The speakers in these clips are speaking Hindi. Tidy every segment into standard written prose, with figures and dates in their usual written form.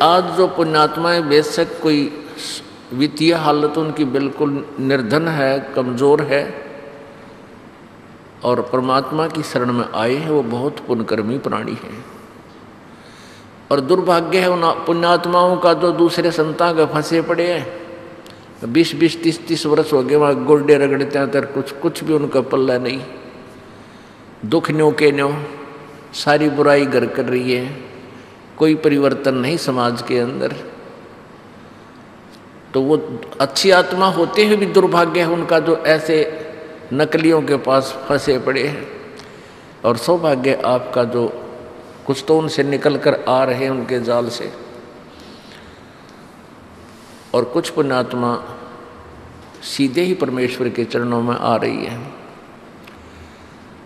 आज जो पुण्यात्माएं बेशक कोई वित्तीय हालत उनकी बिल्कुल निर्धन है, कमज़ोर है, और परमात्मा की शरण में आए हैं, वो बहुत पुण्यकर्मी प्राणी हैं। और दुर्भाग्य है उन पुण्यात्माओं का जो दूसरे संतां के फंसे पड़े हैं, 20-20, 30-30 वर्ष हो गए वहाँ गोल्डे रगड़ते हैं, तर कुछ भी उनका पल्ला नहीं। दुख न्यों के न्यों, सारी बुराई घर कर रही है, कोई परिवर्तन नहीं समाज के अंदर। तो वो अच्छी आत्मा होते हुए भी दुर्भाग्य है उनका जो ऐसे नकलियों के पास फंसे पड़े हैं। और सौभाग्य आपका जो कुछ तो उनसे निकल कर आ रहे हैं उनके जाल से, और कुछ पुण्यात्मा सीधे ही परमेश्वर के चरणों में आ रही है।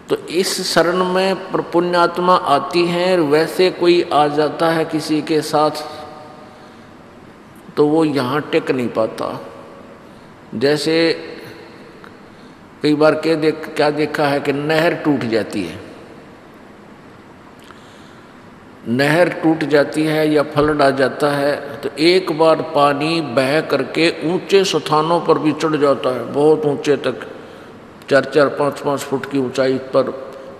तो इस शरण में पुण्यात्मा आती हैं, वैसे कोई आ जाता है किसी के साथ तो वो यहाँ टिक नहीं पाता। जैसे कई बार क्या देखा है कि नहर टूट जाती है, नहर टूट जाती है या फ्लड आ जाता है, तो एक बार पानी बह करके ऊंचे स्थानों पर भी चढ़ जाता है, बहुत ऊंचे तक, 4-4, 5-5 फुट की ऊंचाई पर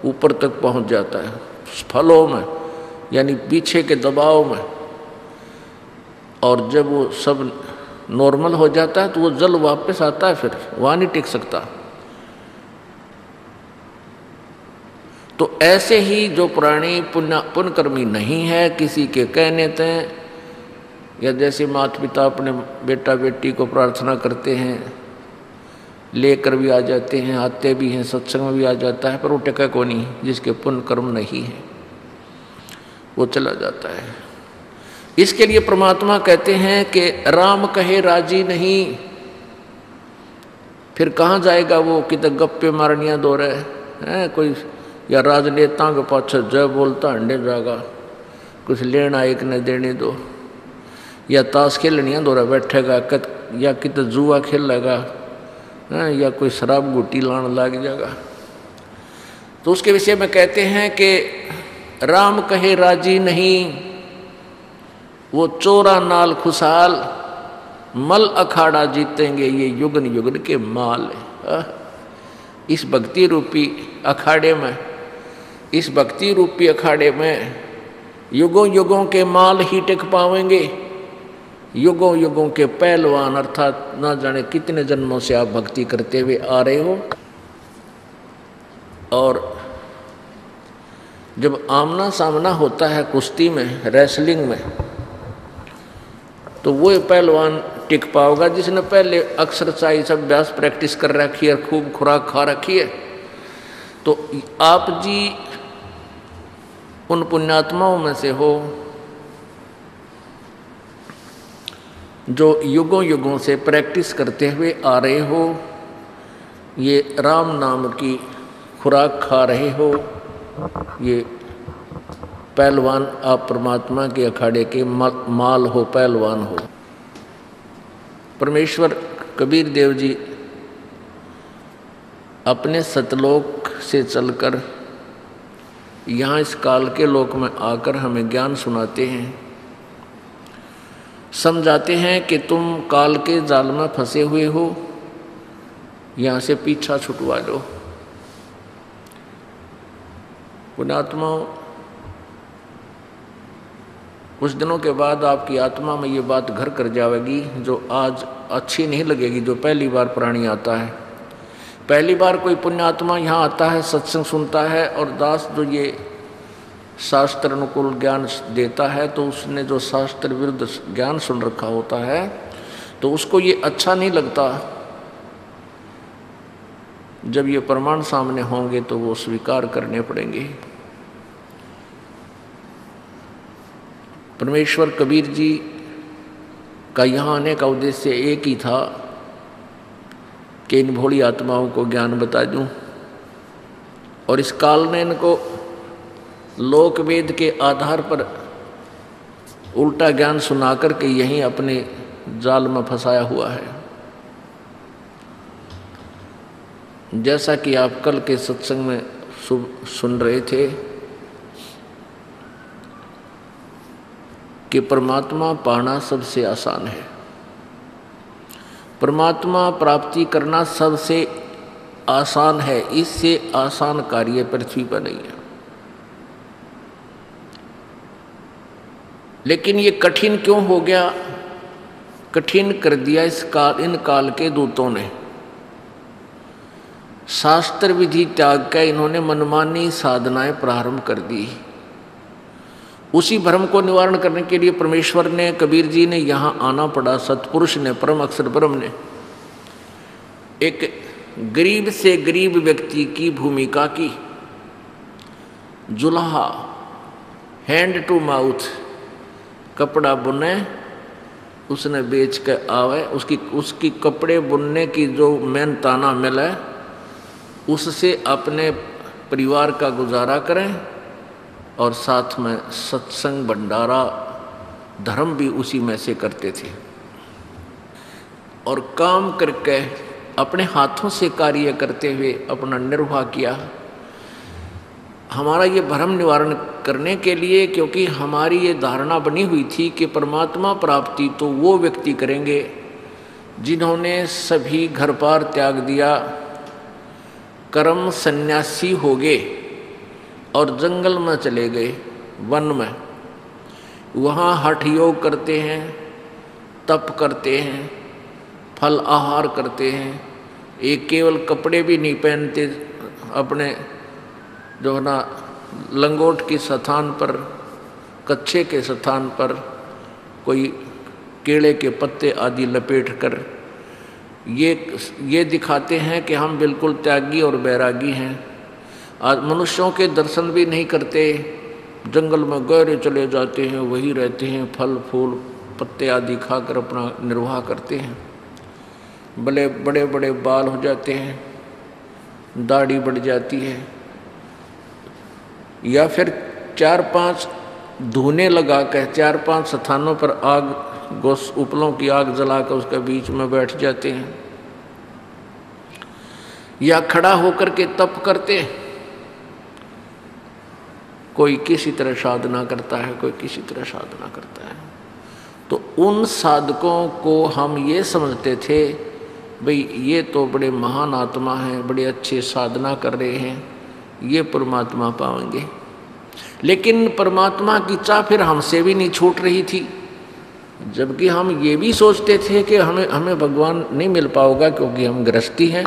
ऊपर तक पहुंच जाता है, फलों में यानी पीछे के दबाव में। और जब वो सब नॉर्मल हो जाता है तो वो जल वापस आता है, फिर वहाँ नहीं टिक सकता। तो ऐसे ही जो प्राणी पुण्यकर्मी नहीं है, किसी के कहने ते, या जैसे माता पिता अपने बेटा बेटी को प्रार्थना करते हैं, लेकर भी आ जाते हैं, आते भी हैं, सत्संग में भी आ जाता है, पर वो टिका को नहीं, जिसके पुण्य कर्म नहीं है वो चला जाता है। इसके लिए परमात्मा कहते हैं कि राम कहे राजी नहीं, फिर कहाँ जाएगा वो, कितने गप्पे मारनियाँ दो रहे हैं कोई, या राजनेता के पाछे जय बोलता हंडे जाएगा, कुछ लेना एक न देने दो, या ताश खेलनियाँ दो रहा बैठेगा, या कितने जुआ खेलेगा, या कोई शराब गुटी लाने लग जाएगा। तो उसके विषय में कहते हैं कि राम कहे राजी नहीं, वो चोरा नाल खुशहाल, मल अखाड़ा जीतेंगे ये युगन युगन के माल। इस भक्ति रूपी अखाड़े में, इस भक्ति रूपी अखाड़े में युगों युगों के माल ही टिक पावेंगे। युगों युगों के पहलवान, अर्थात ना जाने कितने जन्मों से आप भक्ति करते हुए आ रहे हो, और जब आमना सामना होता है कुश्ती में, रेसलिंग में, तो वो पहलवान टिक पाओगा जिसने पहले एक्सरसाइज अभ्यास प्रैक्टिस कर रखी है, खूब खुराक खा रखी है। तो आप जी उन पुण्यात्माओं में से हो जो युगों युगों से प्रैक्टिस करते हुए आ रहे हो, ये राम नाम की खुराक खा रहे हो, ये पहलवान आप परमात्मा के अखाड़े के माल हो, पहलवान हो। परमेश्वर कबीर देव जी अपने सतलोक से चलकर यहाँ इस काल के लोक में आकर हमें ज्ञान सुनाते हैं, समझाते हैं कि तुम काल के जाल में फंसे हुए हो, यहाँ से पीछा छुटवा लो। पुण्यात्माओं, कुछ दिनों के बाद आपकी आत्मा में ये बात घर कर जाएगी जो आज अच्छी नहीं लगेगी। जो पहली बार प्राणी आता है, पहली बार कोई पुण्यात्मा यहाँ आता है, सत्संग सुनता है, और दास जो ये शास्त्र अनुकूल ज्ञान देता है, तो उसने जो शास्त्र विरुद्ध ज्ञान सुन रखा होता है, तो उसको ये अच्छा नहीं लगता। जब ये प्रमाण सामने होंगे तो वो स्वीकार करने पड़ेंगे। परमेश्वर कबीर जी का यहाँ आने का उद्देश्य एक ही था कि इन भोली आत्माओं को ज्ञान बता दूं, और इस काल ने इनको लोक वेद के आधार पर उल्टा ज्ञान सुना करके यहीं अपने जाल में फंसाया हुआ है। जैसा कि आप कल के सत्संग में सुन रहे थे कि परमात्मा पाना सबसे आसान है, परमात्मा प्राप्ति करना सबसे आसान है, इससे आसान कार्य पृथ्वी पर नहीं है। लेकिन ये कठिन क्यों हो गया? कठिन कर दिया इन काल के दूतों ने। शास्त्र विधि त्याग कर इन्होंने मनमानी साधनाएं प्रारंभ कर दी। उसी भ्रम को निवारण करने के लिए परमेश्वर ने, कबीर जी ने यहाँ आना पड़ा। सतपुरुष ने, परम अक्षर ब्रह्म ने एक गरीब से गरीब व्यक्ति की भूमिका की। जुल्हा, हैंड टू माउथ, कपड़ा बुने, उसने बेच के आवे, उसकी कपड़े बुनने की जो मेहनताना मिले उससे अपने परिवार का गुजारा करें और साथ में सत्संग, भंडारा, धर्म भी उसी में से करते थे। और काम करके अपने हाथों से कार्य करते हुए अपना निर्वाह किया। हमारा ये भ्रम निवारण करने के लिए, क्योंकि हमारी ये धारणा बनी हुई थी कि परमात्मा प्राप्ति तो वो व्यक्ति करेंगे जिन्होंने सभी घर पार त्याग दिया, कर्म सन्यासी हो गए और जंगल में चले गए, वन में। वहाँ हठ योग करते हैं, तप करते हैं, फल आहार करते हैं, एक केवल कपड़े भी नहीं पहनते, अपने जो है ना लंगोट के स्थान पर, कच्छे के स्थान पर कोई केले के पत्ते आदि लपेट कर ये दिखाते हैं कि हम बिल्कुल त्यागी और बैरागी हैं। आज मनुष्यों के दर्शन भी नहीं करते, जंगल में गहरे चले जाते हैं, वही रहते हैं, फल फूल पत्ते आदि खाकर अपना निर्वाह करते हैं। बड़े बड़े बड़े बाल हो जाते हैं, दाढ़ी बढ़ जाती है, या फिर 4-5 धूने लगा कर 4-5 स्थानों पर आग, गोस उपलों की आग जलाकर उसके बीच में बैठ जाते हैं, या खड़ा होकर के तप करते हैं। कोई किसी तरह साधना करता है, कोई किसी तरह साधना करता है। तो उन साधकों को हम ये समझते थे भाई ये तो बड़े महान आत्मा हैं, बड़े अच्छे साधना कर रहे हैं, ये परमात्मा पाएंगे। लेकिन परमात्मा की चाह फिर हमसे भी नहीं छूट रही थी, जबकि हम ये भी सोचते थे कि हमें भगवान नहीं मिल पाएगा, क्योंकि हम गृहस्थी हैं,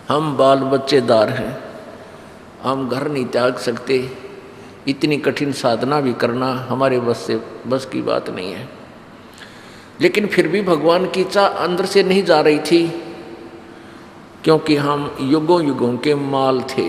हम बाल बच्चेदार हैं, हम घर नहीं त्याग सकते, इतनी कठिन साधना भी करना हमारे बस की बात नहीं है। लेकिन फिर भी भगवान की चाह अंदर से नहीं जा रही थी, क्योंकि हम युगों युगों के माल थे।